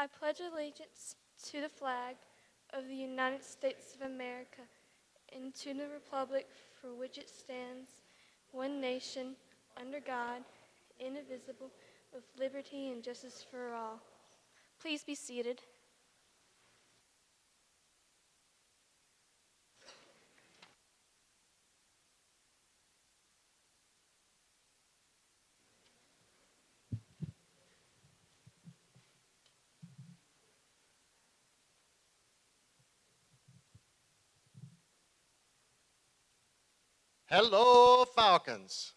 I pledge allegiance to the flag of the United States of America and to the republic for which it stands, one nation, under God, indivisible, with liberty and justice for all. Please be seated. Hello, Falcons.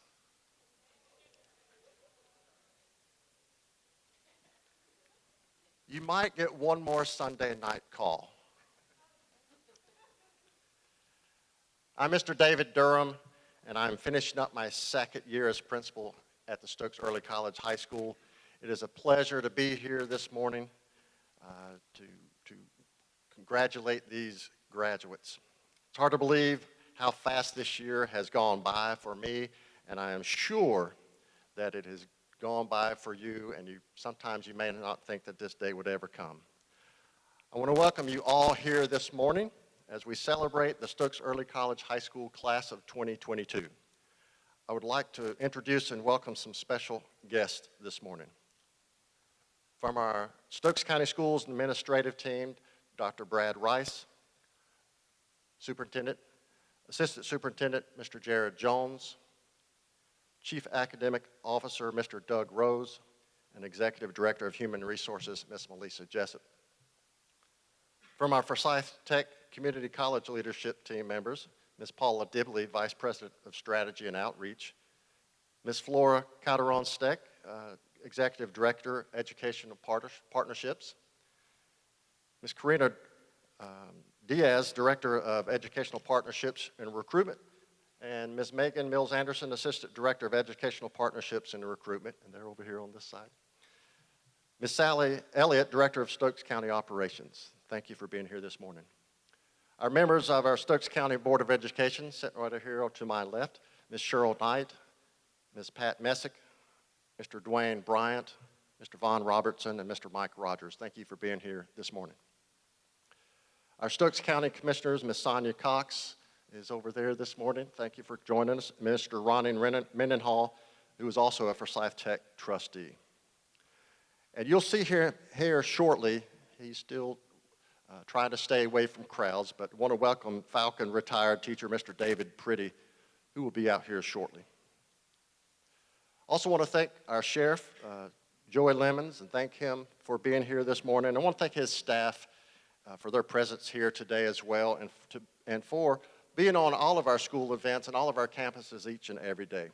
You might get one more Sunday night call. I'm Mr. David Durham, and I'm finishing up my second year as principal at the Stokes Early College High School. It is a pleasure to be here this morning to congratulate these graduates. It's hard to believe how fast this year has gone by for me, and I am sure that it has gone by for you, and sometimes you may not think that this day would ever come. I want to welcome you all here this morning as we celebrate the Stokes Early College High School class of 2022. I would like to introduce and welcome some special guests this morning. From our Stokes County Schools administrative team, Dr. Brad Rice, Assistant Superintendent, Mr. Jared Jones, Chief Academic Officer, Mr. Doug Rose, and Executive Director of Human Resources, Ms. Melissa Jessup. From our Forsyth Tech Community College leadership team members, Ms. Paula Dibley, Vice President of Strategy and Outreach, Ms. Flora Calderon-Steck, Executive Director, Educational Partnerships, Ms. Karina Diaz, Director of Educational Partnerships and Recruitment, and Ms. Megan Mills-Anderson, Assistant Director of Educational Partnerships and Recruitment, and they're over here on this side. Ms. Sally Elliott, Director of Stokes County Operations. Thank you for being here this morning. Our members of our Stokes County Board of Education, sitting right here to my left, Ms. Cheryl Knight, Ms. Pat Messick, Mr. Dwayne Bryant, Mr. Vaughn Robertson, and Mr. Mike Rogers. Thank you for being here this morning. Our Stokes County Commissioners, Ms. Sonia Cox, is over there this morning. Thank you for joining us. Mr. Ronnie Mendenhall, who is also a Forsyth Tech trustee. And you'll see here shortly, he's still trying to stay away from crowds, but want to welcome Falcon retired teacher, Mr. David Pretty, who will be out here shortly. Also want to thank our sheriff, Joey Lemons, and thank him for being here this morning. I want to thank his staff for their presence here today as well, and for being on all of our school events and all of our campuses each and every day.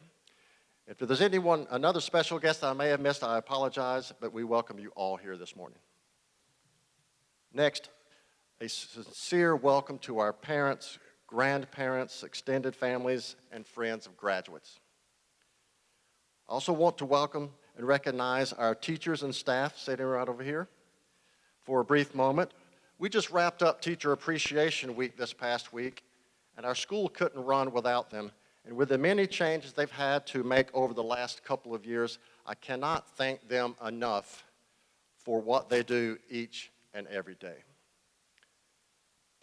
If there's another special guest I may have missed, I apologize, but we welcome you all here this morning. Next, a sincere welcome to our parents, grandparents, extended families, and friends of graduates. I also want to welcome and recognize our teachers and staff sitting right over here. For a brief moment, we just wrapped up Teacher Appreciation Week this past week, and our school couldn't run without them. And with the many changes they've had to make over the last couple of years, I cannot thank them enough for what they do each and every day.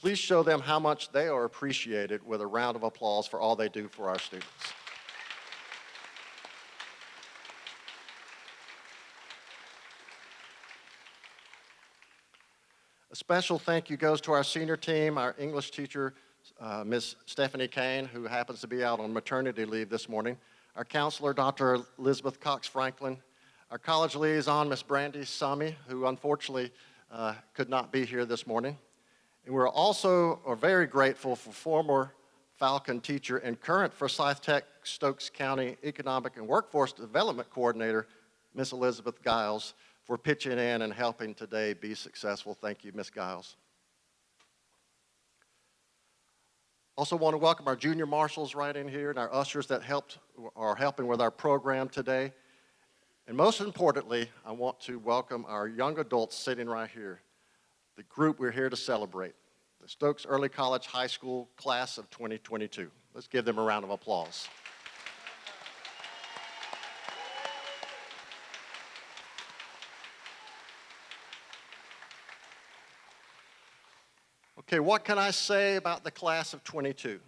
Please show them how much they are appreciated with a round of applause for all they do for our students. A special thank you goes to our senior team, our English teacher, Ms. Stephanie Kane, who happens to be out on maternity leave this morning, our counselor, Dr. Elizabeth Cox Franklin, our college liaison, Ms. Brandy Sami, who unfortunately could not be here this morning. And we're also very grateful for former Falcon teacher and current Forsyth Tech Stokes County Economic and Workforce Development Coordinator, Ms. Elizabeth Giles, for pitching in and helping today be successful. Thank you, Ms. Giles. Also want to welcome our junior marshals right in here and our ushers that are helping with our program today. And most importantly, I want to welcome our young adults sitting right here, the group we're here to celebrate, the Stokes Early College High School class of 2022. Let's give them a round of applause. Okay, what can I say about the class of 22?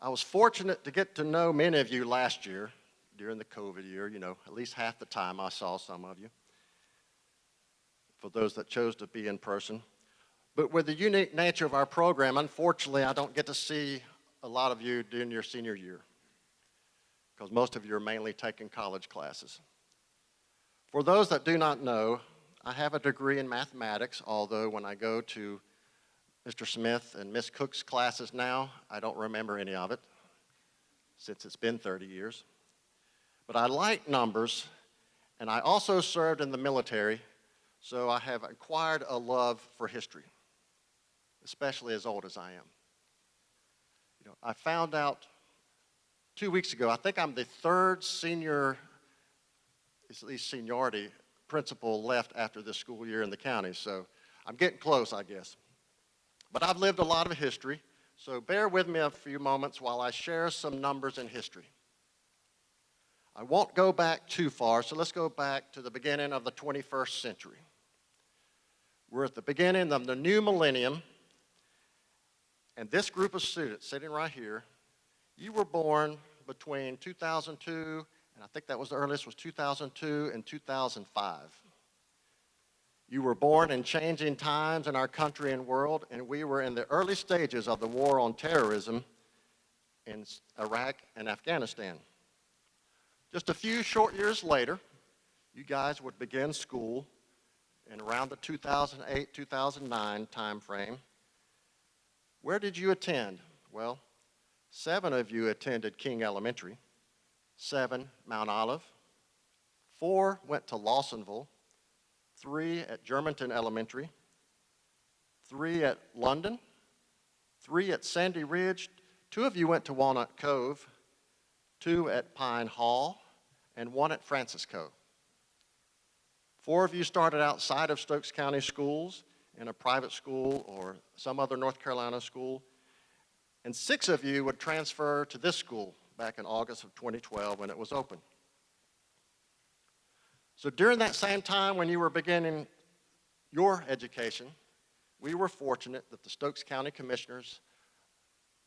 I was fortunate to get to know many of you last year during the COVID year, at least half the time I saw some of you, for those that chose to be in person. But with the unique nature of our program, unfortunately, I don't get to see a lot of you during your senior year, because most of you are mainly taking college classes. For those that do not know, I have a degree in mathematics, although when I go to Mr. Smith and Miss Cook's classes now, I don't remember any of it, since it's been 30 years. But I like numbers, and I also served in the military, so I have acquired a love for history, especially as old as I am. I found out 2 weeks ago, I think I'm the third senior, at least seniority, principal left after this school year in the county, so I'm getting close, I guess. But I've lived a lot of history, so bear with me a few moments while I share some numbers in history. I won't go back too far, so let's go back to the beginning of the 21st century. We're at the beginning of the new millennium, and this group of students sitting right here, you were born between 2002, and I think that was the earliest, was 2002 and 2005. You were born in changing times in our country and world, and we were in the early stages of the war on terrorism in Iraq and Afghanistan. Just a few short years later, you guys would begin school in around the 2008-2009 time frame. Where did you attend? Well, 7 of you attended King Elementary, 7 Mount Olive, 4 went to Lawsonville, 3 at Germantown Elementary, 3 at London, 3 at Sandy Ridge, 2 of you went to Walnut Cove, 2 at Pine Hall, and 1 at Francis Cove. 4 of you started outside of Stokes County schools in a private school or some other North Carolina school, and 6 of you would transfer to this school back in August of 2012 when it was open. So during that same time when you were beginning your education, we were fortunate that the Stokes County Commissioners,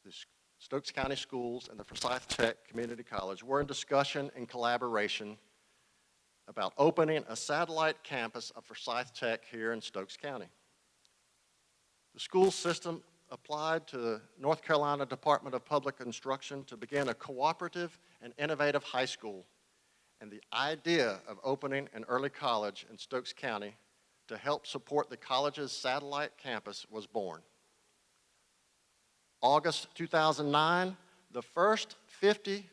the Stokes County Schools, and the Forsyth Tech Community College were in discussion and collaboration about opening a satellite campus of Forsyth Tech here in Stokes County. The school system applied to the North Carolina Department of Public Instruction to begin a cooperative and innovative high school, and the idea of opening an early college in Stokes County to help support the college's satellite campus was born. August 2009, the first 50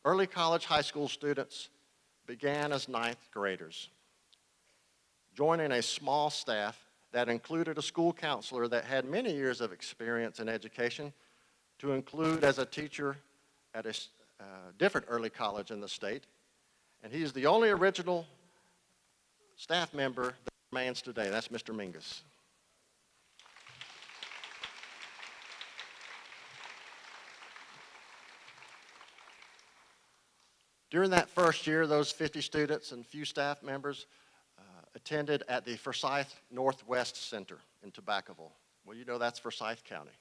early college high school students began as 9th graders, joining a small staff that included a school counselor that had many years of experience in education, to include as a teacher at a different early college in the state. And he is the only original staff member that remains today. That's Mr. Mingus. During that first year, those 50 students and few staff members attended at the Forsyth Northwest Center in Tobaccoville. Well, you know that's Forsyth County.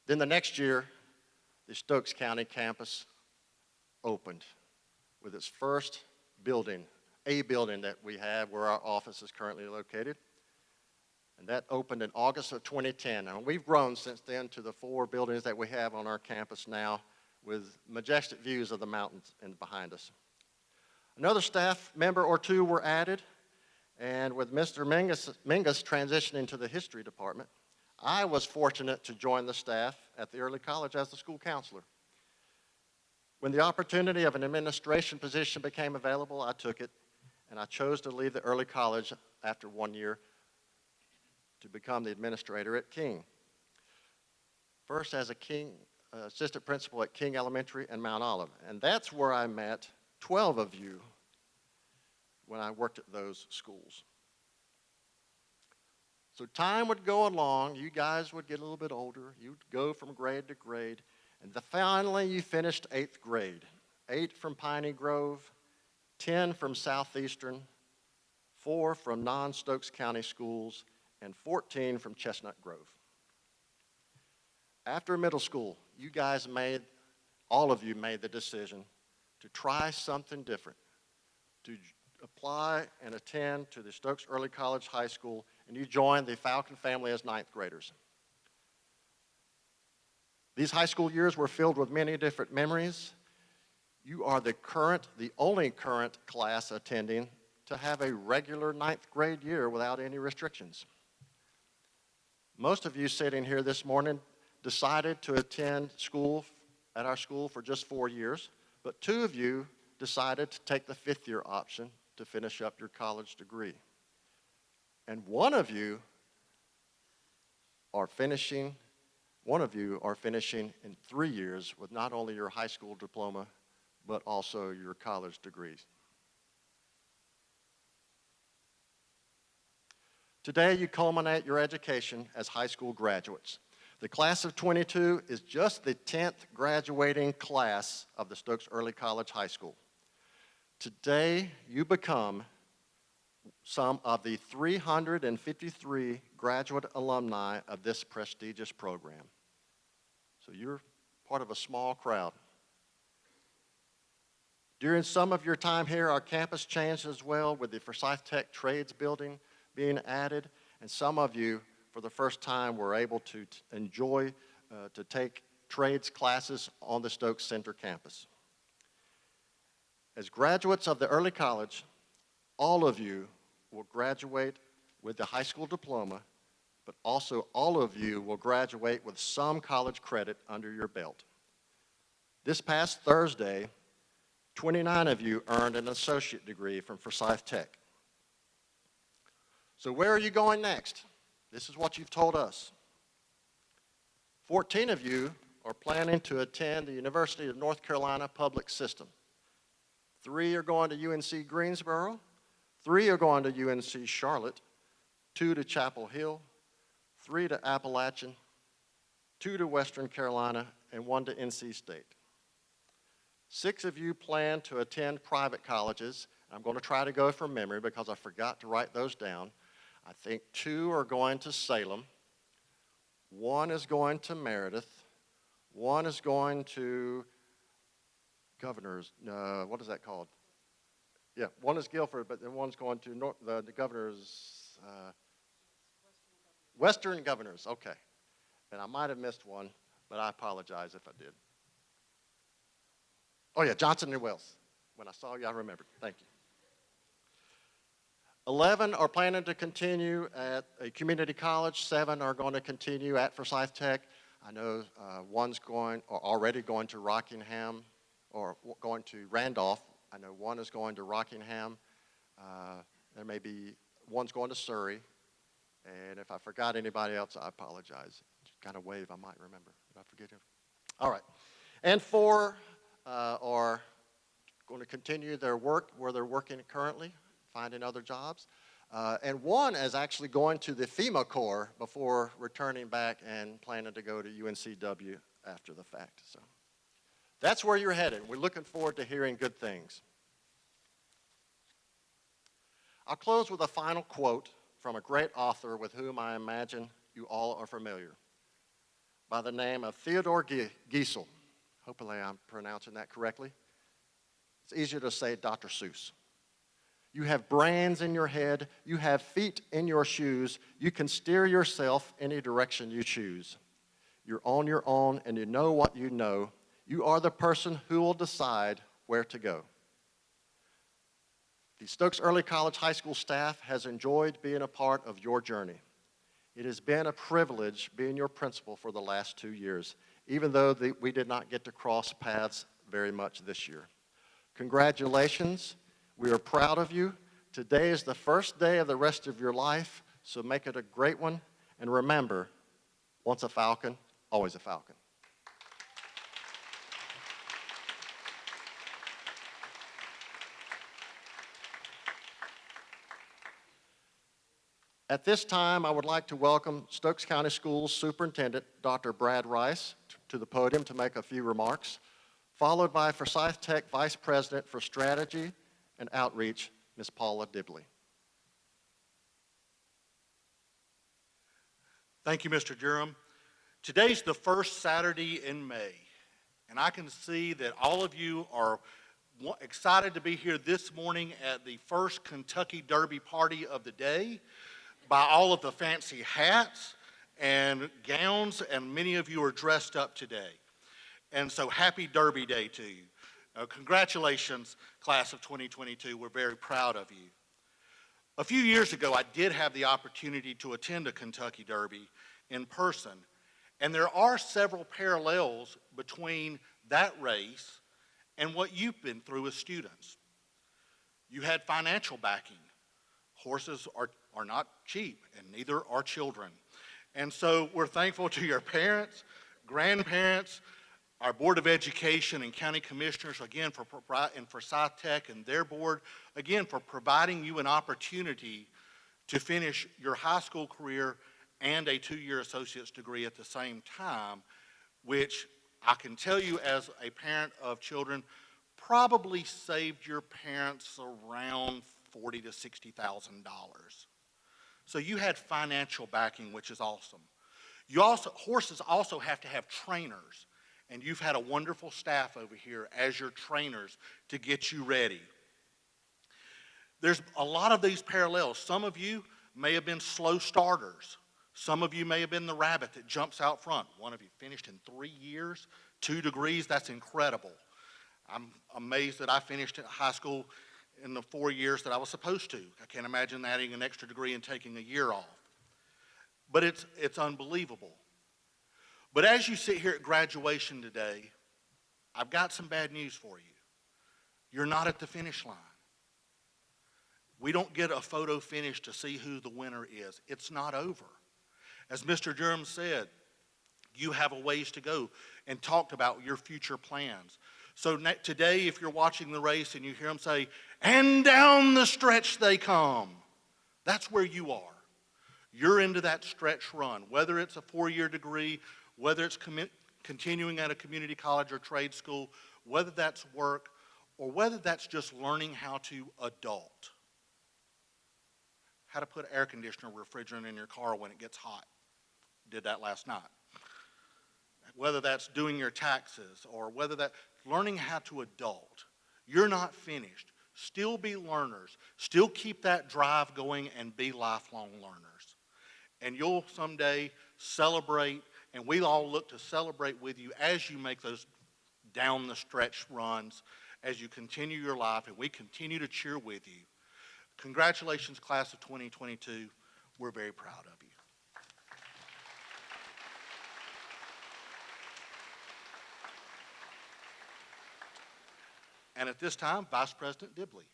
Then the next year, the Stokes County campus opened with its first building, a building that we have where our office is currently located. And that opened in August of 2010. And we've grown since then to the 4 buildings that we have on our campus now, with majestic views of the mountains behind us. Another staff member or 2 were added, and with Mr. Mingus transitioning to the history department, I was fortunate to join the staff at the early college as the school counselor. When the opportunity of an administration position became available, I took it, and I chose to leave the early college after 1 year to become the administrator at King. First as a King assistant principal at King Elementary and Mount Olive, and that's where I met 12 of you when I worked at those schools. So time would go along, you guys would get a little bit older, you'd go from grade to grade, and finally you finished 8th grade. 8 from Piney Grove, 10 from Southeastern, 4 from non-Stokes County schools, and 14 from Chestnut Grove. After middle school, all of you made the decision to try something different, to apply and attend to the Stokes Early College High School, and you joined the Falcon family as ninth graders. These high school years were filled with many different memories. You are the only current class attending to have a regular ninth grade year without any restrictions. Most of you sitting here this morning decided to attend school at our school for just 4 years, but 2 of you decided to take the 5th year option to finish up your college degree. And one of you are finishing in 3 years with not only your high school diploma, but also your college degrees. Today, you culminate your education as high school graduates. The class of 22 is just the 10th graduating class of the Stokes Early College High School. Today, you become some of the 353 graduate alumni of this prestigious program. So you're part of a small crowd. During some of your time here, our campus changed as well, with the Forsyth Tech Trades Building being added, and some of you, for the first time, were able to enjoy to take trades classes on the Stokes Center campus. As graduates of the early college, all of you will graduate with the high school diploma, but also all of you will graduate with some college credit under your belt. This past Thursday, 29 of you earned an associate degree from Forsyth Tech. So where are you going next? This is what you've told us. 14 of you are planning to attend the University of North Carolina public system. 3 are going to UNC Greensboro, 3 are going to UNC Charlotte, 2 to Chapel Hill, 3 to Appalachian, 2 to Western Carolina, and 1 to NC State. 6 of you plan to attend private colleges. I'm going to try to go from memory because I forgot to write those down. I think 2 are going to Salem, 1 is going to Meredith, 1 is going to Governor's, what is that called? Yeah, 1 is Guilford, but then 1's going to the Governor's, Western Governors, okay. And I might have missed 1, but I apologize if I did. Oh yeah, Johnson & Wales. When I saw you, I remembered. Thank you. 11 are planning to continue at a community college. 7 are going to continue at Forsyth Tech. I know 1's already going to Rockingham, or going to Randolph. I know 1 is going to Rockingham. There may be 1's going to Surrey. And if I forgot anybody else, I apologize. Just kind of wave, I might remember. Did I forget him? All right. And 4 are going to continue their work where they're working currently, finding other jobs. And 1 is actually going to the FEMA Corps before returning back and planning to go to UNCW after the fact. So that's where you're headed. We're looking forward to hearing good things. I'll close with a final quote from a great author with whom I imagine you all are familiar, by the name of Theodore Geisel. Hopefully I'm pronouncing that correctly. It's easier to say Dr. Seuss. You have brains in your head, you have feet in your shoes, you can steer yourself any direction you choose. You're on your own and you know what you know. You are the person who will decide where to go. The Stokes Early College High School staff has enjoyed being a part of your journey. It has been a privilege being your principal for the last 2 years, even though we did not get to cross paths very much this year. Congratulations. We are proud of you. Today is the first day of the rest of your life, so make it a great one. And remember, once a Falcon, always a Falcon. At this time, I would like to welcome Stokes County Schools Superintendent Dr. Brad Rice to the podium to make a few remarks, followed by Forsyth Tech Vice President for Strategy and Outreach, Ms. Paula Dibley. Thank you, Mr. Durham. Today's the first Saturday in May, and I can see that all of you are excited to be here this morning at the first Kentucky Derby party of the day by all of the fancy hats and gowns, and many of you are dressed up today. And so happy Derby Day to you. Congratulations, class of 2022. We're very proud of you. A few years ago, I did have the opportunity to attend a Kentucky Derby in person, and there are several parallels between that race and what you've been through as students. You had financial backing. Horses are not cheap, and neither are children. And so we're thankful to your parents, grandparents, our Board of Education and County Commissioners, again, and Forsyth Tech and their board, again, for providing you an opportunity to finish your high school career and a 2-year associate's degree at the same time, which I can tell you as a parent of children, probably saved your parents around $40,000 to $60,000. So you had financial backing, which is awesome. Horses also have to have trainers. And you've had a wonderful staff over here as your trainers to get you ready. There's a lot of these parallels. Some of you may have been slow starters. Some of you may have been the rabbit that jumps out front. One of you finished in 3 years, 2 degrees. That's incredible. I'm amazed that I finished at high school in the 4 years that I was supposed to. I can't imagine adding an extra degree and taking a year off. But it's unbelievable. But as you sit here at graduation today, I've got some bad news for you. You're not at the finish line. We don't get a photo finish to see who the winner is. It's not over. As Mr. Durham said, you have a ways to go and talked about your future plans. So today, if you're watching the race and you hear them say, "And down the stretch they come," that's where you are. You're into that stretch run, whether it's a 4-year degree, whether it's continuing at a community college or trade school, whether that's work, or whether that's just learning how to adult. How to put air conditioner refrigerant in your car when it gets hot. Did that last night. Whether that's doing your taxes or whether that learning how to adult. You're not finished. Still be learners. Still keep that drive going and be lifelong learners. And you'll someday celebrate, and we all look to celebrate with you as you make those down the stretch runs, as you continue your life, and we continue to cheer with you. Congratulations, class of 2022. We're very proud of you. And at this time, Vice President Dibley.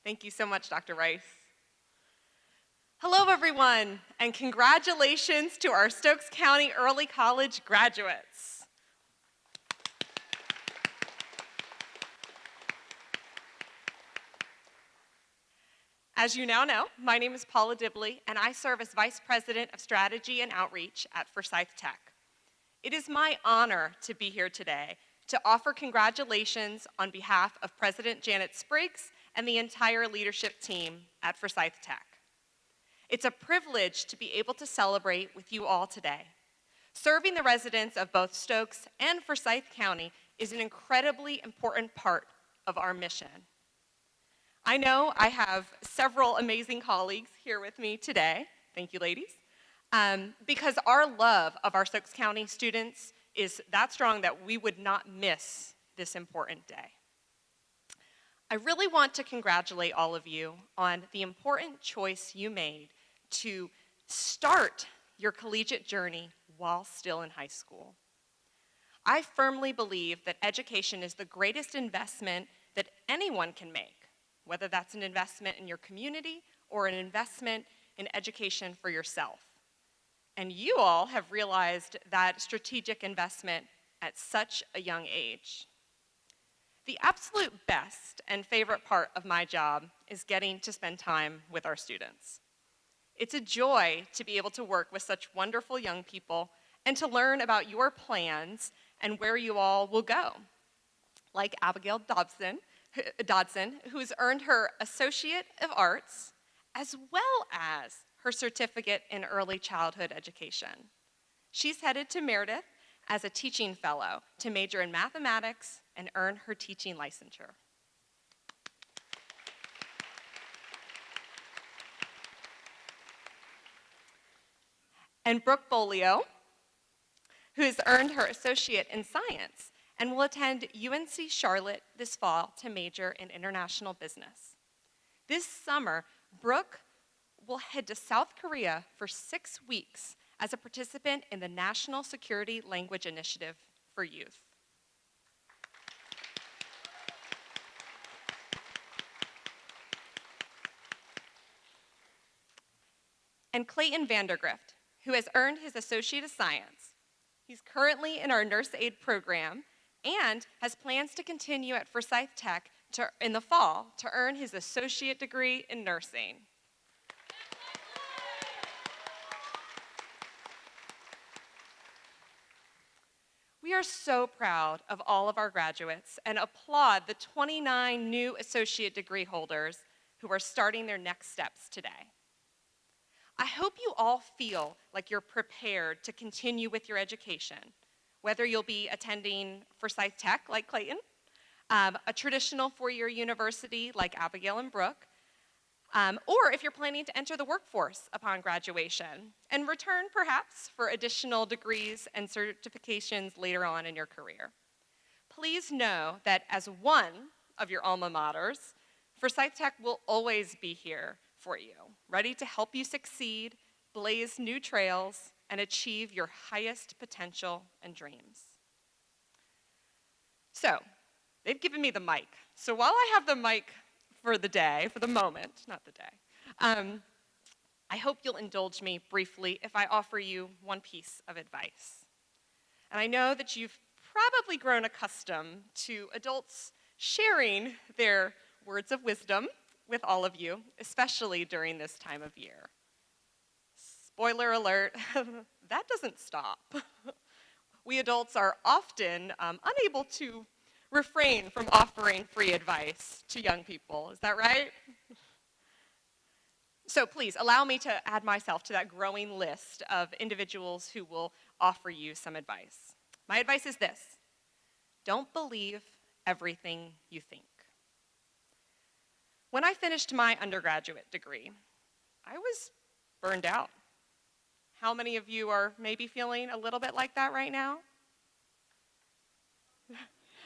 Thank you so much, Dr. Rice. Hello, everyone, and congratulations to our Stokes County Early College graduates. As you now know, my name is Paula Dibley, and I serve as Vice President of Strategy and Outreach at Forsyth Tech. It is my honor to be here today to offer congratulations on behalf of President Janet Spriggs and the entire leadership team at Forsyth Tech. It's a privilege to be able to celebrate with you all today. Serving the residents of both Stokes and Forsyth County is an incredibly important part of our mission. I know I have several amazing colleagues here with me today. Thank you, ladies. Because our love of our Stokes County students is that strong that we would not miss this important day. I really want to congratulate all of you on the important choice you made to start your collegiate journey while still in high school. I firmly believe that education is the greatest investment that anyone can make, whether that's an investment in your community or an investment in education for yourself. And you all have realized that strategic investment at such a young age. The absolute best and favorite part of my job is getting to spend time with our students. It's a joy to be able to work with such wonderful young people and to learn about your plans and where you all will go. Like Abigail Dodson, who's earned her Associate of Arts as well as her certificate in early childhood education. She's headed to Meredith as a teaching fellow to major in mathematics and earn her teaching licensure. And Brooke Bolio, who has earned her associate in science and will attend UNC Charlotte this fall to major in international business. This summer, Brooke will head to South Korea for 6 weeks as a participant in the National Security Language Initiative for Youth. And Clayton Vandergrift, who has earned his Associate of Science. He's currently in our nurse aid program and has plans to continue at Forsyth Tech in the fall to earn his associate degree in nursing. We are so proud of all of our graduates and applaud the 29 new associate degree holders who are starting their next steps today. I hope you all feel like you're prepared to continue with your education, whether you'll be attending Forsyth Tech like Clayton, a traditional four-year university like Abigail and Brooke, or if you're planning to enter the workforce upon graduation and return perhaps for additional degrees and certifications later on in your career. Please know that as one of your alma maters, Forsyth Tech will always be here for you, ready to help you succeed, blaze new trails, and achieve your highest potential and dreams. So, they've given me the mic. So while I have the mic for the day, for the moment, not the day, I hope you'll indulge me briefly if I offer you one piece of advice. And I know that you've probably grown accustomed to adults sharing their words of wisdom with all of you, especially during this time of year. Spoiler alert, that doesn't stop. We adults are often unable to refrain from offering free advice to young people. Is that right? So please, allow me to add myself to that growing list of individuals who will offer you some advice. My advice is this: don't believe everything you think. When I finished my undergraduate degree, I was burned out. How many of you are maybe feeling a little bit like that right now?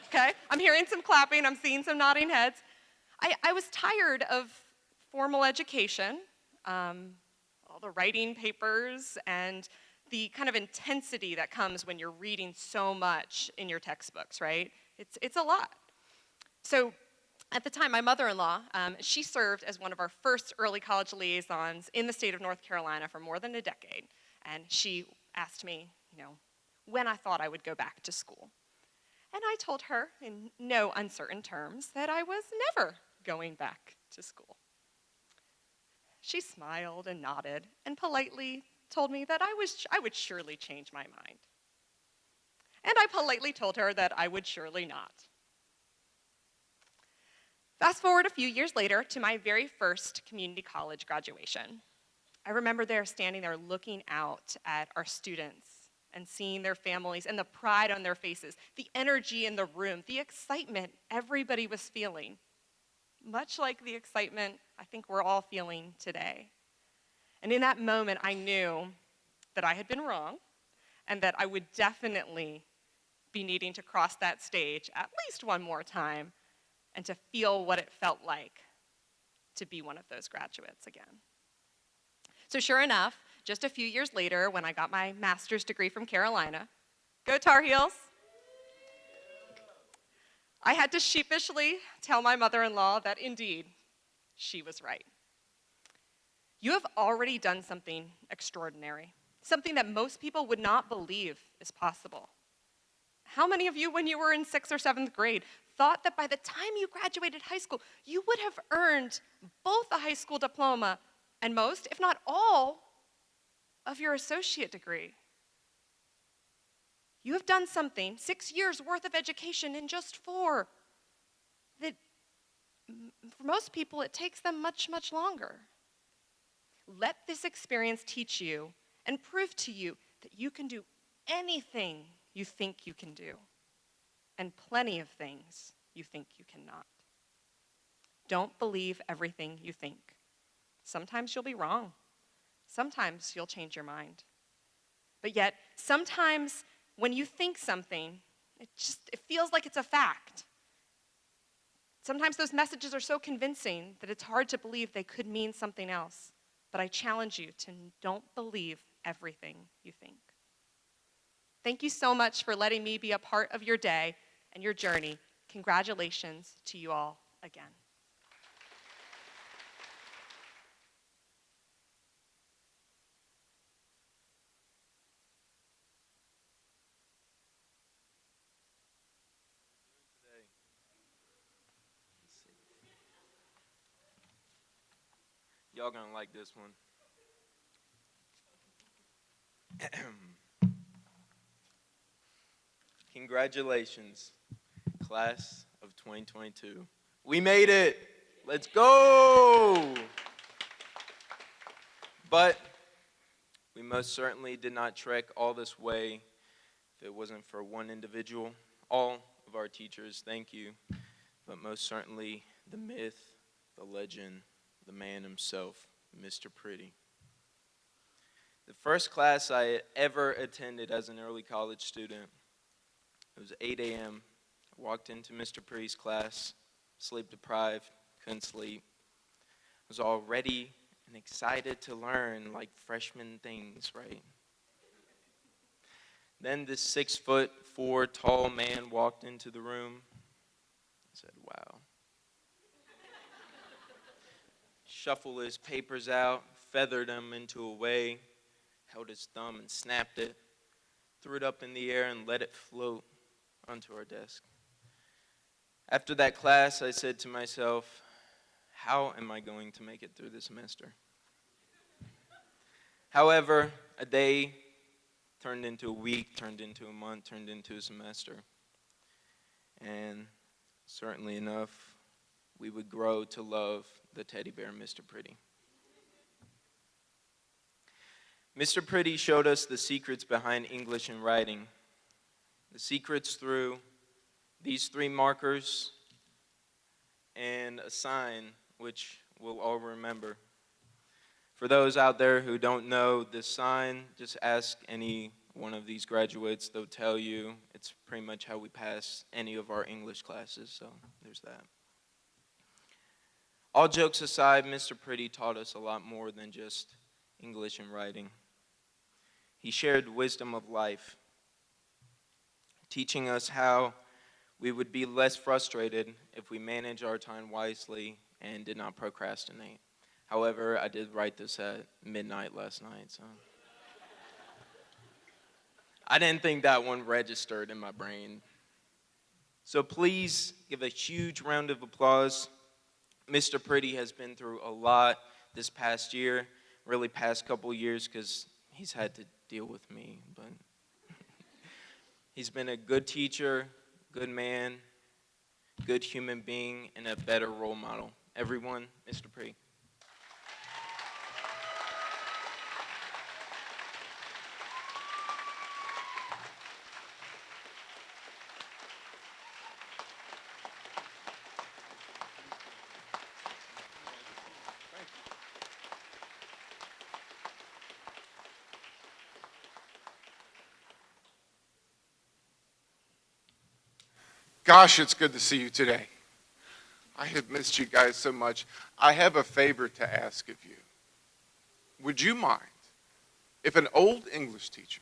Okay, I'm hearing some clapping, I'm seeing some nodding heads. I was tired of formal education, all the writing papers, and the kind of intensity that comes when you're reading so much in your textbooks, right? It's a lot. So at the time, my mother-in-law, she served as one of our first early college liaisons in the state of North Carolina for more than a decade. And she asked me, when I thought I would go back to school. And I told her in no uncertain terms that I was never going back to school. She smiled and nodded and politely told me that I would surely change my mind. And I politely told her that I would surely not. Fast forward a few years later to my very first community college graduation. I remember standing there looking out at our students and seeing their families and the pride on their faces, the energy in the room, the excitement everybody was feeling, much like the excitement I think we're all feeling today. And in that moment, I knew that I had been wrong and that I would definitely be needing to cross that stage at least one more time and to feel what it felt like to be one of those graduates again. So sure enough, just a few years later, when I got my master's degree from Carolina, go Tar Heels, I had to sheepishly tell my mother-in-law that indeed, she was right. You have already done something extraordinary, something that most people would not believe is possible. How many of you, when you were in 6th or 7th grade, thought that by the time you graduated high school, you would have earned both a high school diploma and most, if not all, of your associate degree? You have done something, 6 years worth of education in just 4, that for most people it takes them much, much longer. Let this experience teach you and prove to you that you can do anything you think you can do, and plenty of things you think you cannot. Don't believe everything you think. Sometimes you'll be wrong. Sometimes you'll change your mind. But yet, sometimes when you think something, it feels like it's a fact. Sometimes those messages are so convincing that it's hard to believe they could mean something else. But I challenge you to don't believe everything you think. Thank you so much for letting me be a part of your day and your journey. Congratulations to you all again. Y'all gonna like this one. Congratulations, class of 2022. We made it. Let's go. But we most certainly did not trek all this way if it wasn't for one individual. All of our teachers, thank you. But most certainly the myth, the legend, the man himself, Mr. Pretty. The first class I ever attended as an early college student, it was 8 a.m. I walked into Mr. Pretty's class, sleep deprived, couldn't sleep. I was all ready and excited to learn like freshman things, right? Then this 6'4" tall man walked into the room. I said, wow. Shuffled his papers out, feathered them into a way, held his thumb and snapped it, threw it up in the air and let it float onto our desk. After that class, I said to myself, how am I going to make it through the semester? However, a day turned into a week, turned into a month, turned into a semester. And certainly enough, we would grow to love the teddy bear, Mr. Pretty. Mr. Pretty showed us the secrets behind English and writing. The secrets through these 3 markers and a sign which we'll all remember. For those out there who don't know this sign, just ask any one of these graduates. They'll tell you it's pretty much how we pass any of our English classes, so there's that. All jokes aside, Mr. Pretty taught us a lot more than just English and writing. He shared wisdom of life, teaching us how we would be less frustrated if we manage our time wisely and did not procrastinate. However, I did write this at midnight last night, so I didn't think that one registered in my brain. So please give a huge round of applause. Mr. Pretty has been through a lot this past year, really past couple years, because he's had to deal with me. But he's been a good teacher, good man, good human being, and a better role model. Everyone, Mr. Pretty. Gosh, it's good to see you today. I have missed you guys so much. I have a favor to ask of you. Would you mind if an old English teacher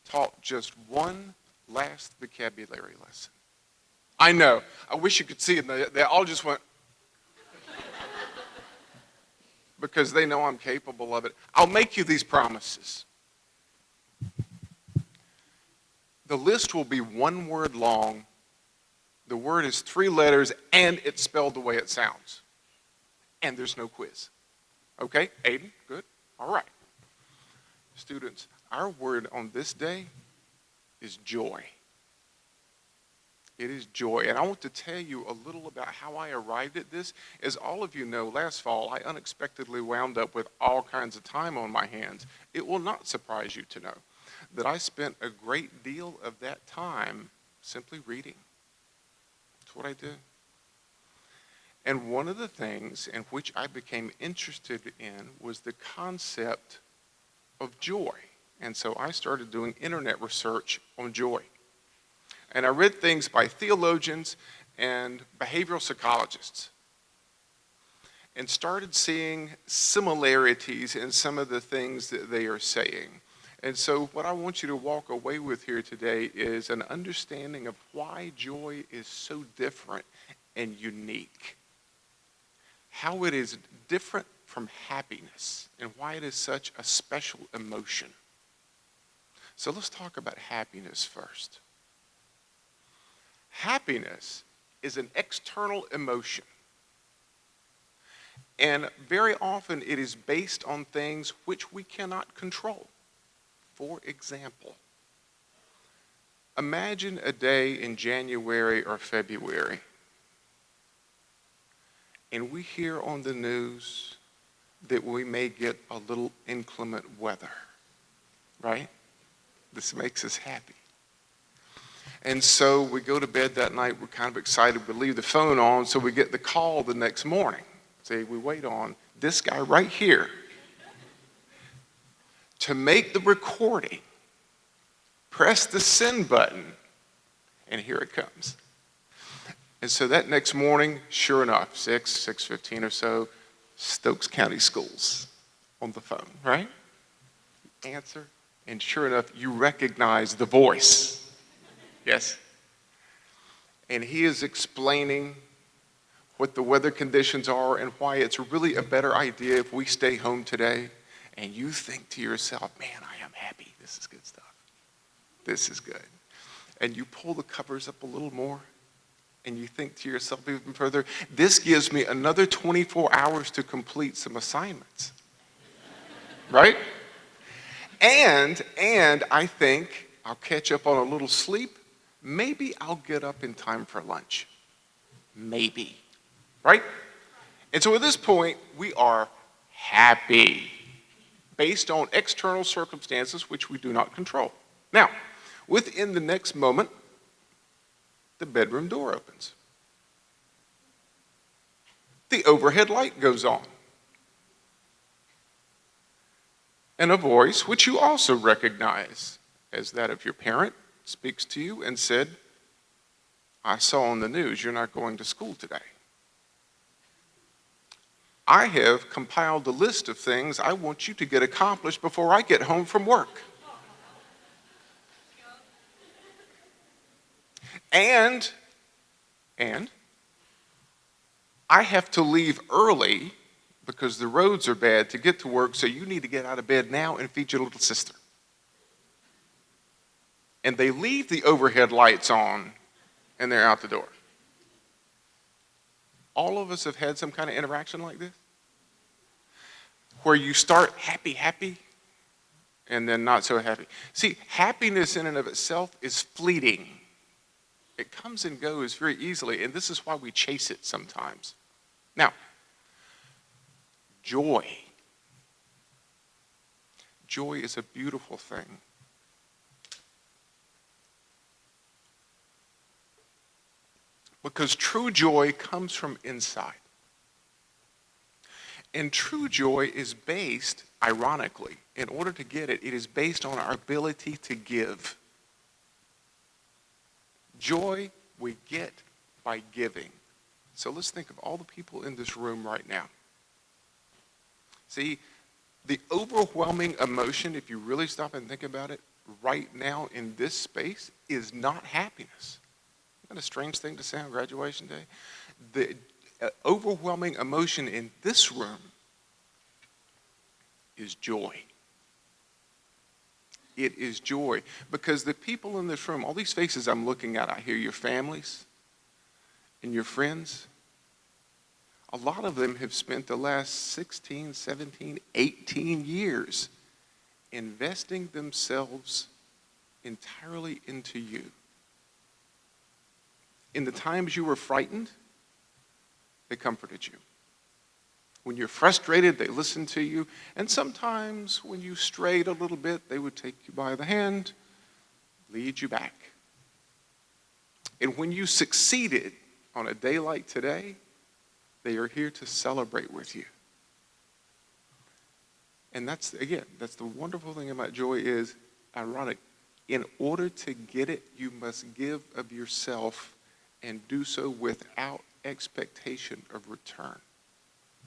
taught just one last vocabulary lesson? I know. I wish you could see it. They all just went, because they know I'm capable of it. I'll make you these promises. The list will be 1 word long. The word is 3 letters, and it's spelled the way it sounds. And there's no quiz. Okay, Aiden, good? All right. Students, our word on this day is joy. It is joy. And I want to tell you a little about how I arrived at this. As all of you know, last fall, I unexpectedly wound up with all kinds of time on my hands. It will not surprise you to know that I spent a great deal of that time simply reading. That's what I did. And one of the things in which I became interested in was the concept of joy. And so I started doing internet research on joy. And I read things by theologians and behavioral psychologists and started seeing similarities in some of the things that they are saying. And so what I want you to walk away with here today is an understanding of why joy is so different and unique. How it is different from happiness and why it is such a special emotion. So let's talk about happiness first. Happiness is an external emotion. And very often it is based on things which we cannot control. For example, imagine a day in January or February, and we hear on the news that we may get a little inclement weather, right? This makes us happy. And so we go to bed that night, we're kind of excited, we leave the phone on, so we get the call the next morning. See, we wait on this guy right here to make the recording, press the send button, and here it comes. And so that next morning, sure enough, 6:15 or so, Stokes County Schools on the phone, right? Answer, and sure enough, you recognize the voice. Yes. And he is explaining what the weather conditions are and why it's really a better idea if we stay home today. And you think to yourself, man, I am happy. This is good stuff. This is good. And you pull the covers up a little more and you think to yourself even further, this gives me another 24 hours to complete some assignments. Right? And I think I'll catch up on a little sleep. Maybe I'll get up in time for lunch. Maybe. Right? And so at this point, we are happy based on external circumstances which we do not control. Now, within the next moment, the bedroom door opens. The overhead light goes on. And a voice, which you also recognize as that of your parent, speaks to you and said, I saw on the news you're not going to school today. I have compiled a list of things I want you to get accomplished before I get home from work. And I have to leave early because the roads are bad to get to work, so you need to get out of bed now and feed your little sister. And they leave the overhead lights on and they're out the door. All of us have had some kind of interaction like this, where you start happy, and then not so happy. See, happiness in and of itself is fleeting. It comes and goes very easily, and this is why we chase it sometimes. Now, joy. Joy is a beautiful thing. Because true joy comes from inside. And true joy is based, ironically, in order to get it, it is based on our ability to give. Joy we get by giving. So let's think of all the people in this room right now. See, the overwhelming emotion, if you really stop and think about it, right now in this space is not happiness. Isn't that a strange thing to say on graduation day? The overwhelming emotion in this room is joy. It is joy. Because the people in this room, all these faces I'm looking at, I hear your families and your friends. A lot of them have spent the last 16, 17, 18 years investing themselves entirely into you. In the times you were frightened, they comforted you. When you're frustrated, they listened to you. And sometimes when you strayed a little bit, they would take you by the hand, lead you back. And when you succeeded on a day like today, they are here to celebrate with you. And that's the wonderful thing about joy is ironic. In order to get it, you must give of yourself and do so without expectation of return.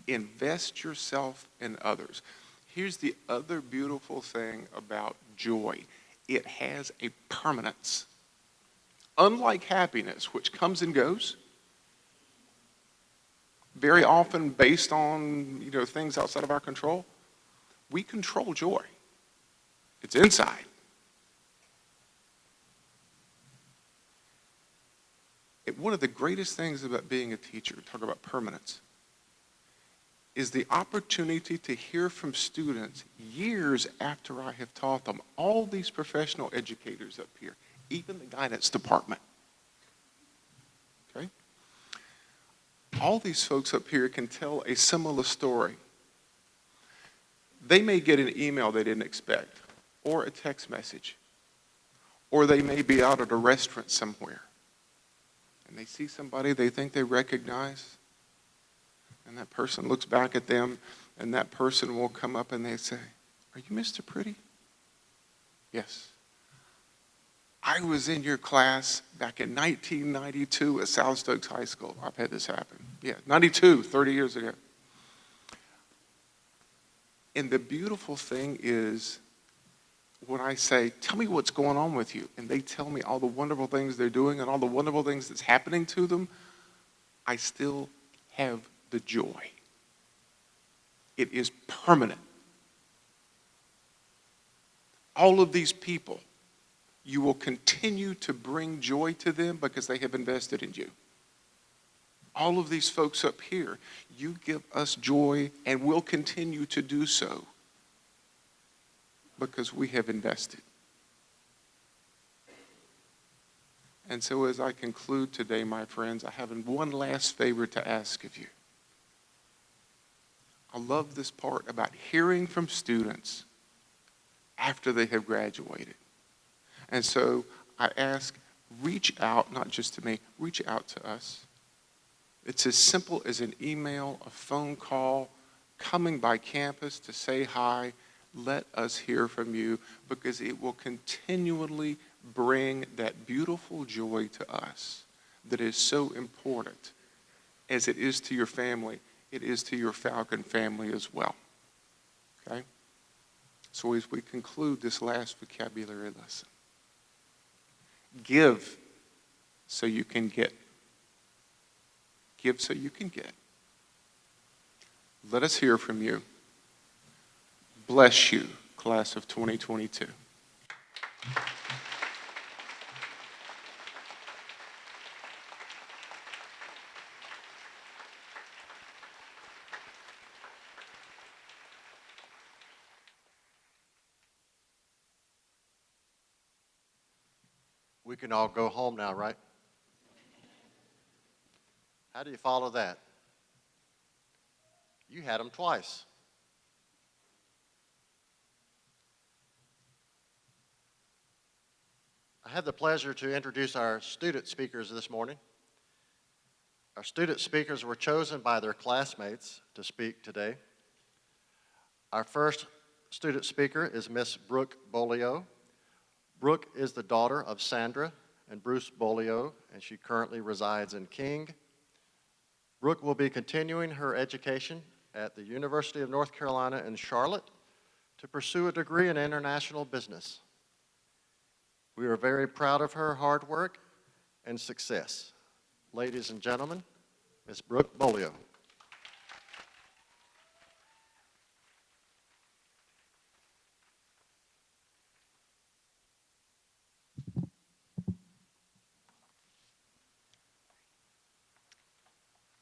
Invest yourself in others. Here's the other beautiful thing about joy. It has a permanence. Unlike happiness, which comes and goes, very often based on things outside of our control, we control joy. It's inside. One of the greatest things about being a teacher, talk about permanence, is the opportunity to hear from students years after I have taught them. All these professional educators up here, even the guidance department. Okay? All these folks up here can tell a similar story. They may get an email they didn't expect, or a text message, or they may be out at a restaurant somewhere, and they see somebody they think they recognize, and that person looks back at them, and that person will come up and they say, "Are you Mr. Pretty?" "Yes. I was in your class back in 1992 at South Stokes High School." I've had this happen. Yeah, 92, 30 years ago. And the beautiful thing is when I say, "Tell me what's going on with you," and they tell me all the wonderful things they're doing and all the wonderful things that's happening to them, I still have the joy. It is permanent. All of these people, you will continue to bring joy to them because they have invested in you. All of these folks up here, you give us joy and will continue to do so because we have invested. And so as I conclude today, my friends, I have one last favor to ask of you. I love this part about hearing from students after they have graduated. And so I ask, reach out, not just to me, reach out to us. It's as simple as an email, a phone call, coming by campus to say hi. Let us hear from you because it will continually bring that beautiful joy to us that is so important as it is to your family. It is to your Falcon family as well. Okay? So as we conclude this last vocabulary lesson, give so you can get. Give so you can get. Let us hear from you. Bless you, class of 2022. We can all go home now, right? How do you follow that? You had them twice. I have the pleasure to introduce our student speakers this morning. Our student speakers were chosen by their classmates to speak today. Our first student speaker is Miss Brooke Bolio. Brooke is the daughter of Sandra and Bruce Bolio, and she currently resides in King. Brooke will be continuing her education at the University of North Carolina in Charlotte to pursue a degree in international business. We are very proud of her hard work and success. Ladies and gentlemen, Ms. Brooke Bolio.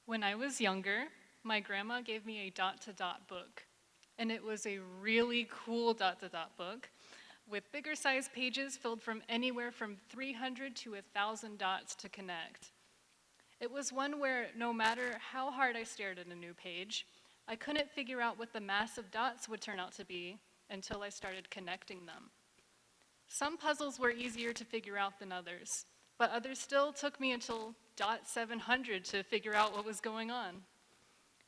When I was younger, my grandma gave me a dot-to-dot book, and it was a really cool dot-to-dot book with bigger size pages filled from anywhere from 300 to 1,000 dots to connect. It was one where no matter how hard I stared at a new page, I couldn't figure out what the mass of dots would turn out to be until I started connecting them. Some puzzles were easier to figure out than others, but others still took me until dot 700 to figure out what was going on.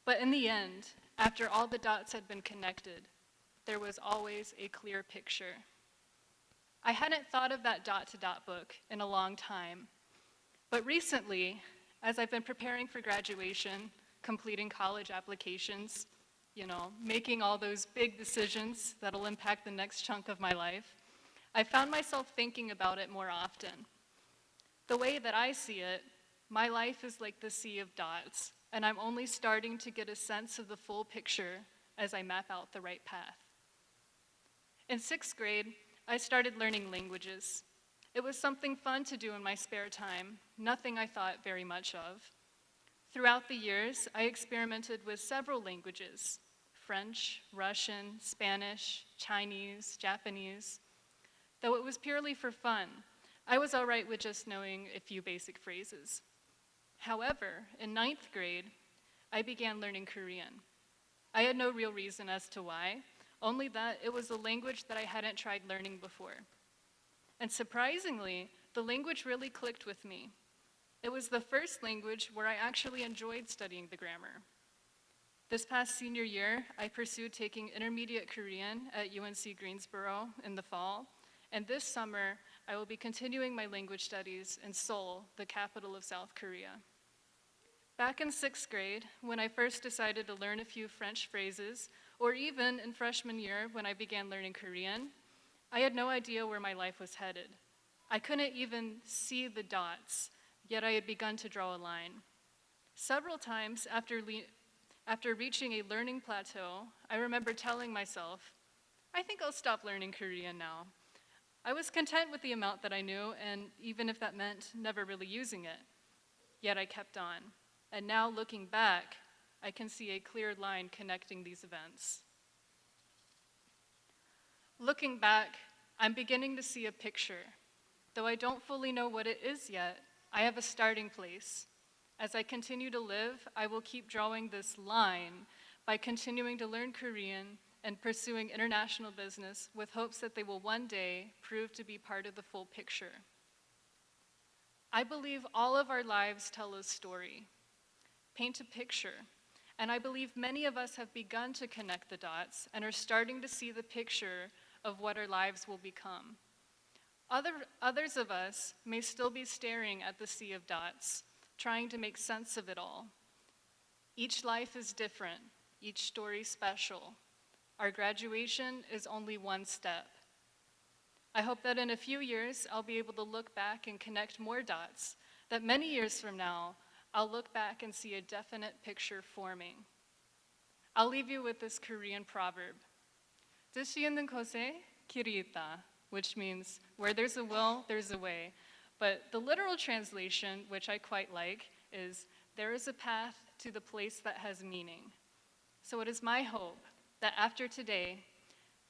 But in the end, after all the dots had been connected, there was always a clear picture. I hadn't thought of that dot-to-dot book in a long time, but recently, as I've been preparing for graduation, completing college applications, making all those big decisions that'll impact the next chunk of my life, I found myself thinking about it more often. The way that I see it, my life is like the sea of dots, and I'm only starting to get a sense of the full picture as I map out the right path. In 6th grade, I started learning languages. It was something fun to do in my spare time, nothing I thought very much of. Throughout the years, I experimented with several languages: French, Russian, Spanish, Chinese, Japanese. Though it was purely for fun, I was all right with just knowing a few basic phrases. However, in 9th grade, I began learning Korean. I had no real reason as to why, only that it was a language that I hadn't tried learning before. And surprisingly, the language really clicked with me. It was the first language where I actually enjoyed studying the grammar. This past senior year, I pursued taking intermediate Korean at UNC Greensboro in the fall, and this summer, I will be continuing my language studies in Seoul, the capital of South Korea. Back in 6th grade, when I first decided to learn a few French phrases, or even in freshman year when I began learning Korean, I had no idea where my life was headed. I couldn't even see the dots, yet I had begun to draw a line. Several times after reaching a learning plateau, I remember telling myself, I think I'll stop learning Korean now. I was content with the amount that I knew, and even if that meant never really using it. Yet I kept on. And now looking back, I can see a clear line connecting these events. Looking back, I'm beginning to see a picture. Though I don't fully know what it is yet, I have a starting place. As I continue to live, I will keep drawing this line by continuing to learn Korean and pursuing international business with hopes that they will one day prove to be part of the full picture. I believe all of our lives tell a story, paint a picture, and I believe many of us have begun to connect the dots and are starting to see the picture of what our lives will become. Others of us may still be staring at the sea of dots, trying to make sense of it all. Each life is different, each story special. Our graduation is only one step. I hope that in a few years, I'll be able to look back and connect more dots, that many years from now, I'll look back and see a definite picture forming. I'll leave you with this Korean proverb, 뜻이 있는 곳에 길이 있다, which means where there's a will, there's a way. But the literal translation, which I quite like, is there is a path to the place that has meaning. So it is my hope that after today,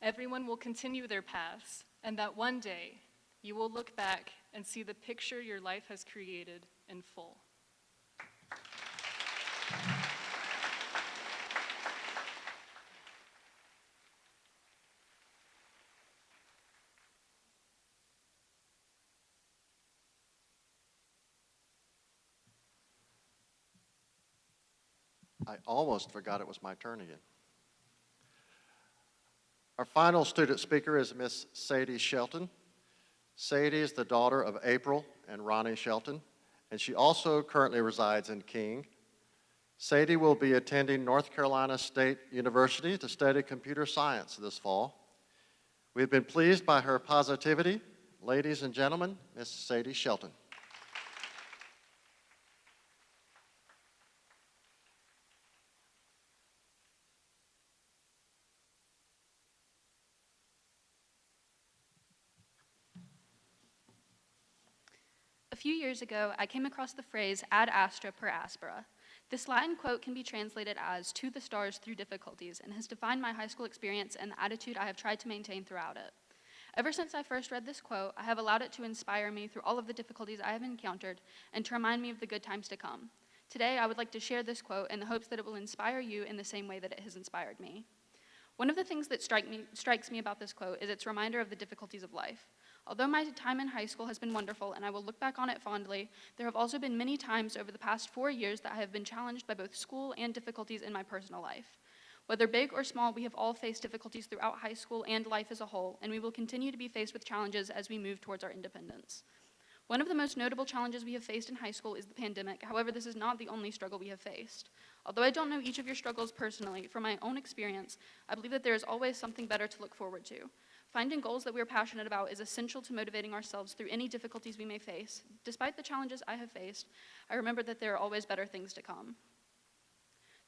everyone will continue their paths, and that one day you will look back and see the picture your life has created in full. I almost forgot it was my turn again. Our final student speaker is Miss Sadie Shelton. Sadie is the daughter of April and Ronnie Shelton, and she also currently resides in King. Sadie will be attending North Carolina State University to study computer science this fall. We've been pleased by her positivity. Ladies and gentlemen, Miss Sadie Shelton. A few years ago, I came across the phrase ad astra per aspera. This Latin quote can be translated as to the stars through difficulties and has defined my high school experience and the attitude I have tried to maintain throughout it. Ever since I first read this quote, I have allowed it to inspire me through all of the difficulties I have encountered and to remind me of the good times to come. Today, I would like to share this quote in the hopes that it will inspire you in the same way that it has inspired me. One of the things that strikes me about this quote is its reminder of the difficulties of life. Although my time in high school has been wonderful and I will look back on it fondly, there have also been many times over the past 4 years that I have been challenged by both school and difficulties in my personal life. Whether big or small, we have all faced difficulties throughout high school and life as a whole, and we will continue to be faced with challenges as we move towards our independence. One of the most notable challenges we have faced in high school is the pandemic. However, this is not the only struggle we have faced. Although I don't know each of your struggles personally, from my own experience, I believe that there is always something better to look forward to. Finding goals that we are passionate about is essential to motivating ourselves through any difficulties we may face. Despite the challenges I have faced, I remember that there are always better things to come.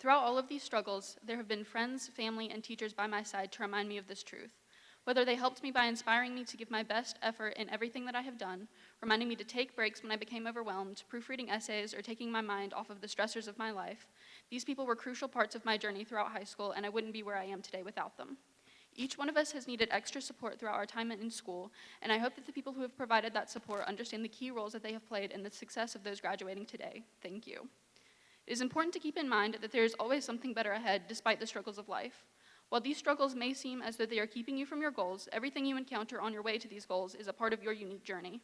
Throughout all of these struggles, there have been friends, family, and teachers by my side to remind me of this truth. Whether they helped me by inspiring me to give my best effort in everything that I have done, reminding me to take breaks when I became overwhelmed, proofreading essays, or taking my mind off of the stressors of my life, these people were crucial parts of my journey throughout high school, and I wouldn't be where I am today without them. Each one of us has needed extra support throughout our time in school, and I hope that the people who have provided that support understand the key roles that they have played in the success of those graduating today. Thank you. It is important to keep in mind that there is always something better ahead despite the struggles of life. While these struggles may seem as though they are keeping you from your goals, everything you encounter on your way to these goals is a part of your unique journey.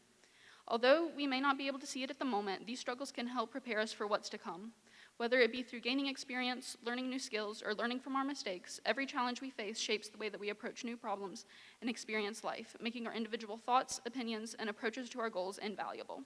Although we may not be able to see it at the moment, these struggles can help prepare us for what's to come. Whether it be through gaining experience, learning new skills, or learning from our mistakes, every challenge we face shapes the way that we approach new problems and experience life, making our individual thoughts, opinions, and approaches to our goals invaluable.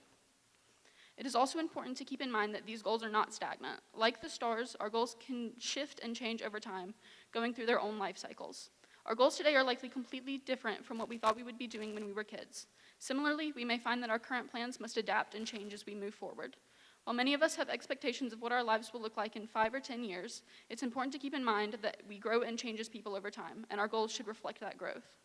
It is also important to keep in mind that these goals are not stagnant. Like the stars, our goals can shift and change over time, going through their own life cycles. Our goals today are likely completely different from what we thought we would be doing when we were kids. Similarly, we may find that our current plans must adapt and change as we move forward. While many of us have expectations of what our lives will look like in 5 or 10 years, it's important to keep in mind that we grow and change as people over time, and our goals should reflect that growth.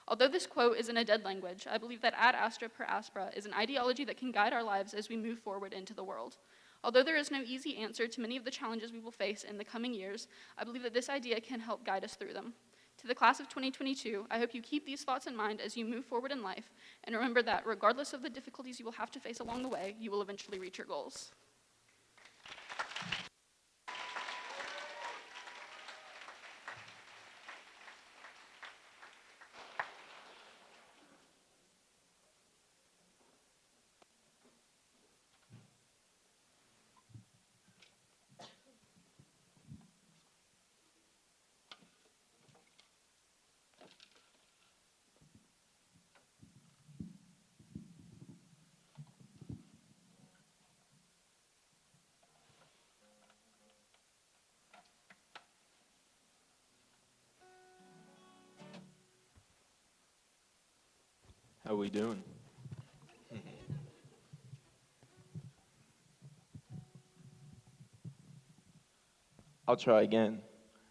Although this quote is in a dead language, I believe that ad astra per aspera is an ideology that can guide our lives as we move forward into the world. Although there is no easy answer to many of the challenges we will face in the coming years, I believe that this idea can help guide us through them. To the class of 2022, I hope you keep these thoughts in mind as you move forward in life, and remember that regardless of the difficulties you will have to face along the way, you will eventually reach your goals. How we doing? I'll try again.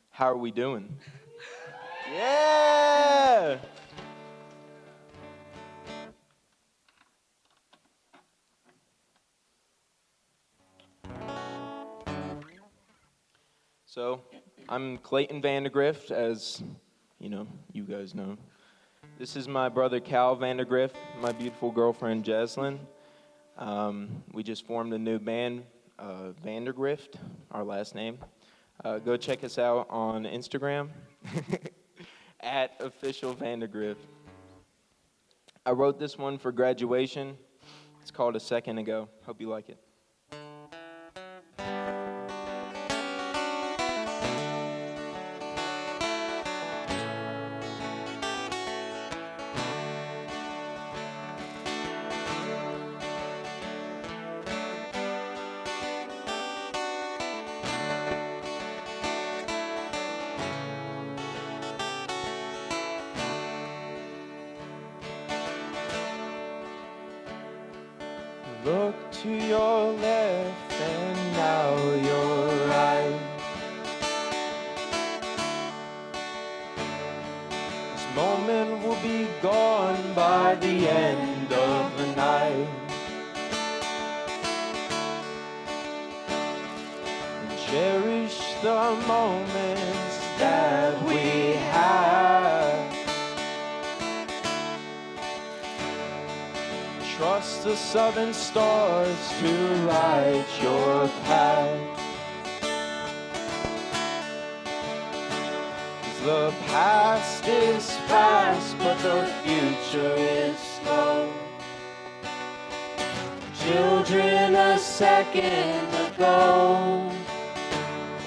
How are we doing? Yeah! So, I'm Clayton Vandergrift, as you guys know. This is my brother Cal Vandergrift, my beautiful girlfriend Jaslyn. We just formed a new band, Vandergrift, our last name. Go check us out on Instagram, at official Vandergrift. I wrote this one for graduation. It's called A Second Ago. Hope you like it. Look to your left and now your right. This moment will be gone by the end of the night. And cherish the moments that we have. Trust the southern stars to light your path. 'Cause the past is fast, but the future is slow. Children a second ago,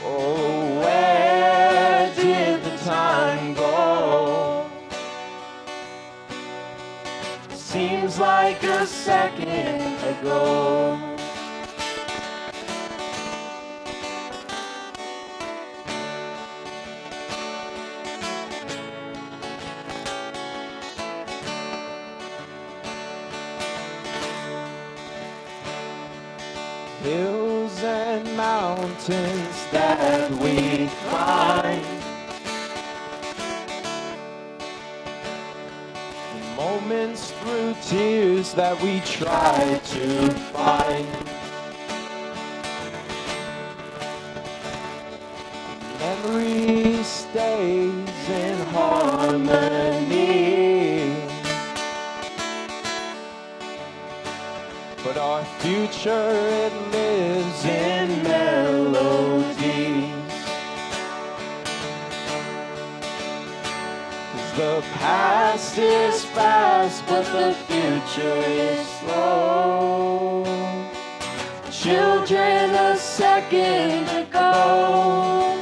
oh, where did the time go? Seems like a second ago. Hills and mountains that we climb, moments through tears that we try to find. Memory stays in harmony, but our future, it lives in melodies. 'Cause the past is fast, but the future is slow. Children a second ago,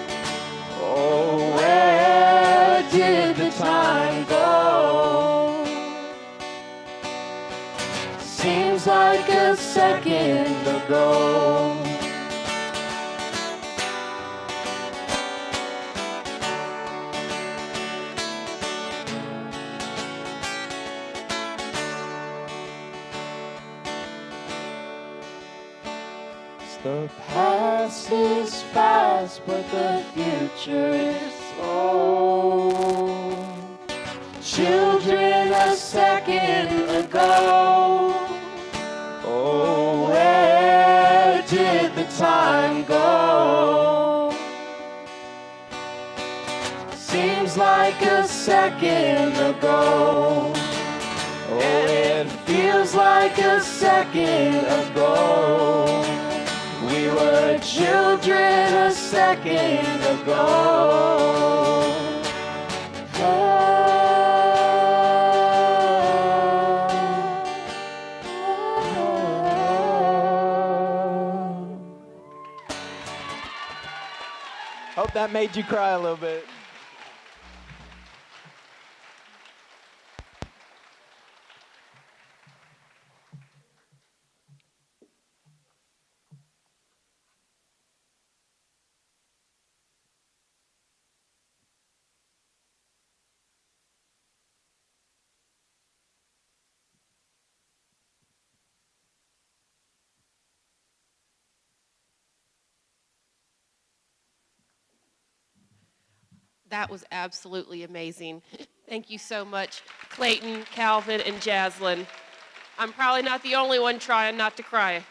oh, where did the time go? Seems like a second ago. The past is fast, but the future is slow. Children a second ago, oh, where did the time go? Seems like a second ago. Oh, it feels like a second ago. We were children a second ago. Hope that made you cry a little bit. That was absolutely amazing. Thank you so much, Clayton, Calvin, and Jaslyn. I'm probably not the only one trying not to cry.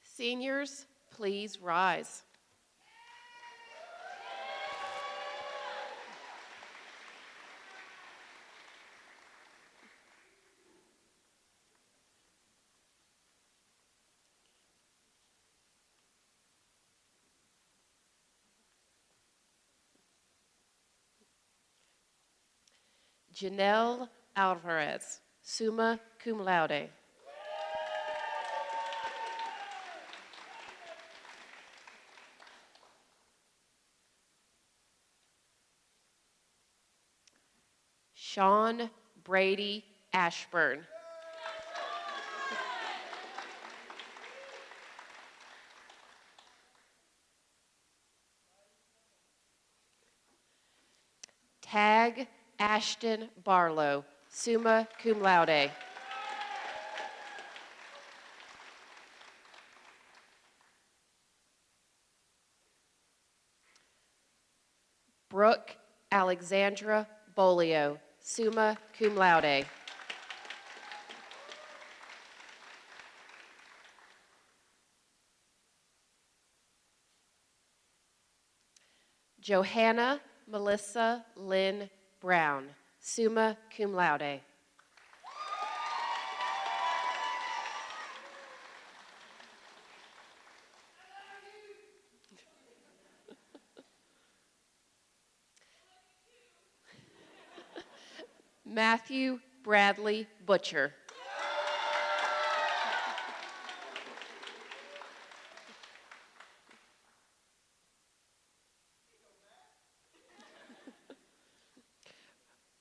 Seniors, please rise. Janelle Alvarez, summa cum laude. Sean Brady Ashburn. Tag Ashton Barlow, summa cum laude. Brooke Alexandra Bolio, summa cum laude. Johanna Melissa Lynn Brown, summa cum laude. Matthew Bradley Butcher.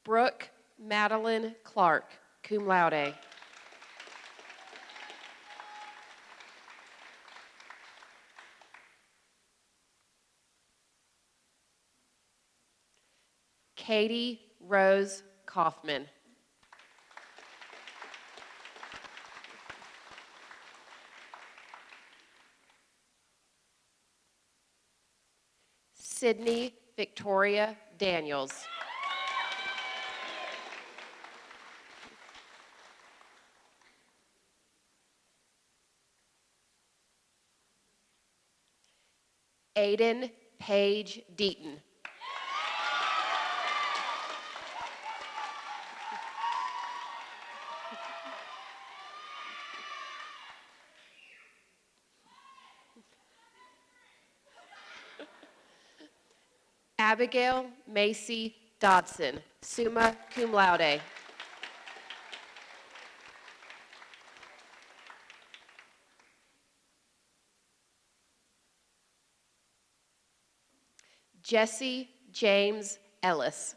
Brooke Madeline Clark, cum laude. Katie Rose Kaufman. Sydney Victoria Daniels. Aiden Page Deaton. Abigail Macy Dodson, summa cum laude. Jesse James Ellis.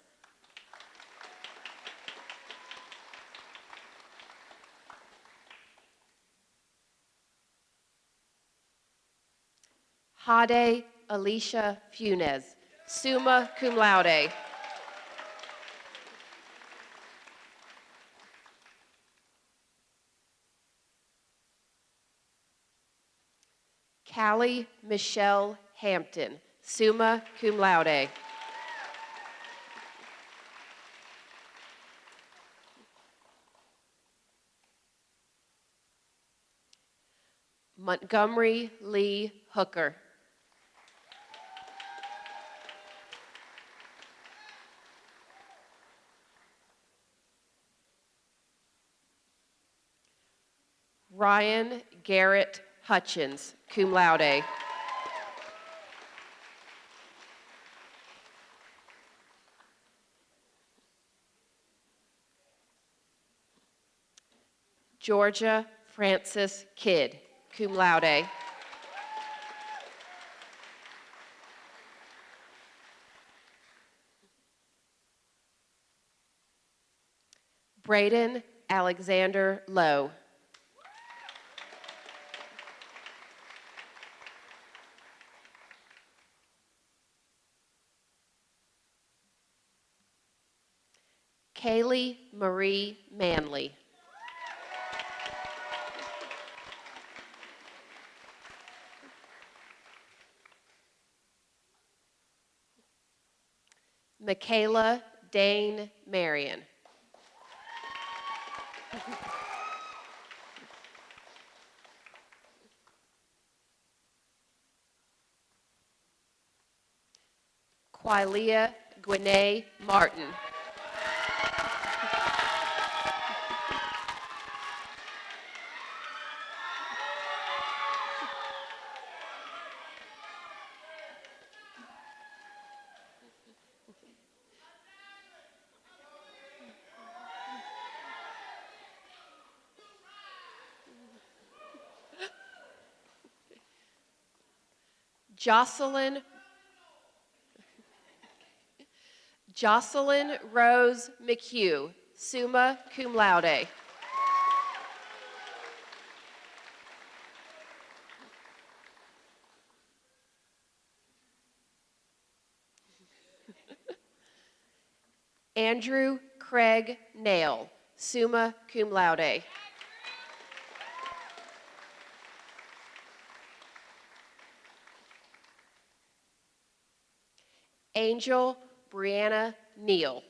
Hade Alicia Funes, summa cum laude. Callie Michelle Hampton, summa cum laude. Montgomery Lee Hooker. Ryan Garrett Hutchins, cum laude. Georgia Francis Kidd, cum laude. Braden Alexander Lowe. Kaylee Marie Manley. Michaela Dane Marion. Quilea Gwinnett Martin. Jocelyn Rose McHugh, summa cum laude. Andrew Craig Nail, summa cum laude. Angel Brianna Neal.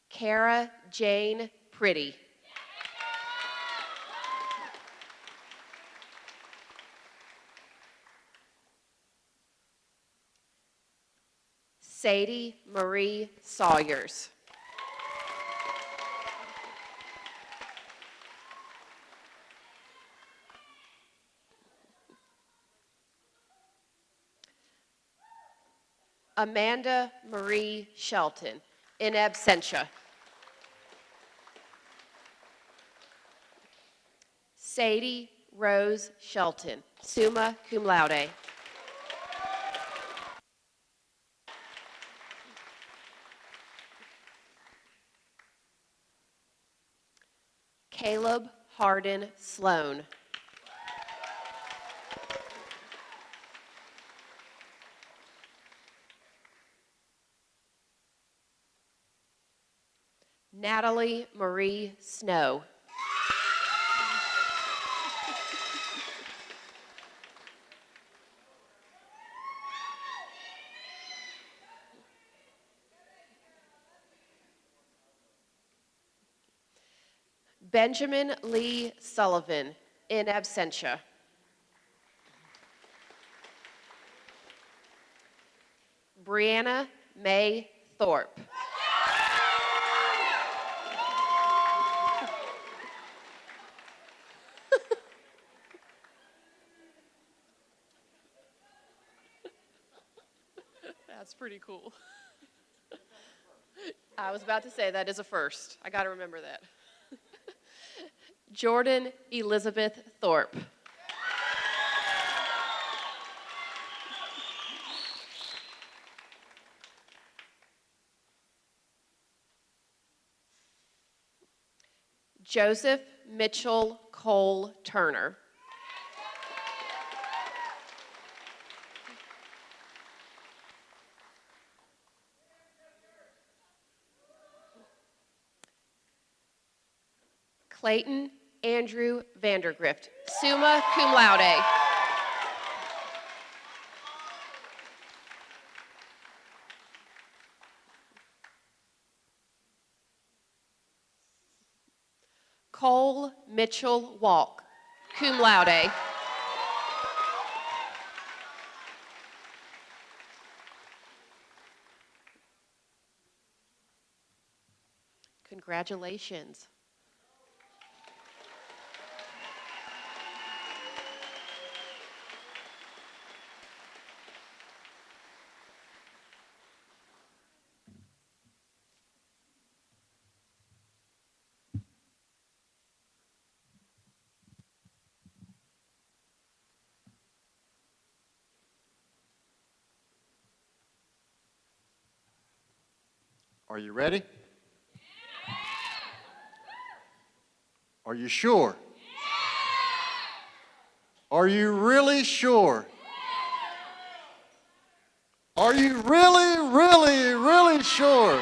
Kara Jane Pretty. Sadie Marie Sawyers. Amanda Marie Shelton, in absentia. Sadie Rose Shelton, summa cum laude. Caleb Hardin Sloan. Natalie Marie Snow. Benjamin Lee Sullivan, in absentia. Brianna May Thorpe. That's pretty cool. I was about to say that is a first. I got to remember that. Jordan Elizabeth Thorpe. Joseph Mitchell Cole Turner. Clayton Andrew Vandergrift, summa cum laude. Cole Mitchell Walk, cum laude. Congratulations. Are you ready? Are you sure? Are you really sure? Are you really sure?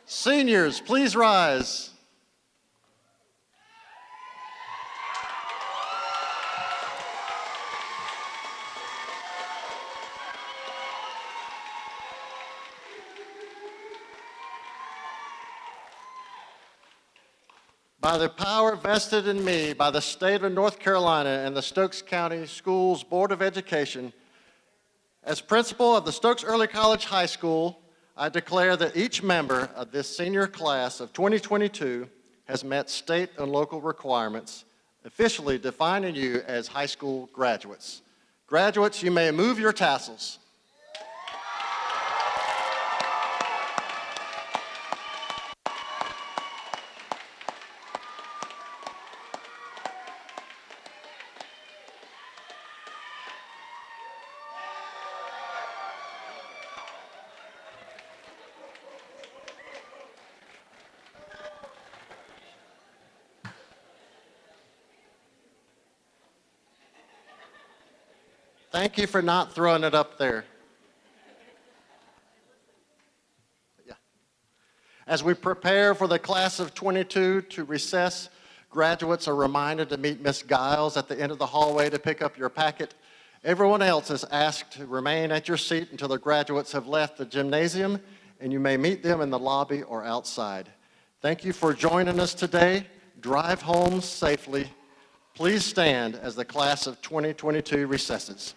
Seniors, please rise. By the power vested in me by the state of North Carolina and the Stokes County Schools Board of Education, as principal of the Stokes Early College High School, I declare that each member of this senior class of 2022 has met state and local requirements, officially defining you as high school graduates. Graduates, you may move your tassels. Thank you for not throwing it up there. Yeah. As we prepare for the class of 22 to recess, graduates are reminded to meet Miss Giles at the end of the hallway to pick up your packet. Everyone else is asked to remain at your seat until the graduates have left the gymnasium, and you may meet them in the lobby or outside. Thank you for joining us today. Drive home safely. Please stand as the class of 2022 recesses.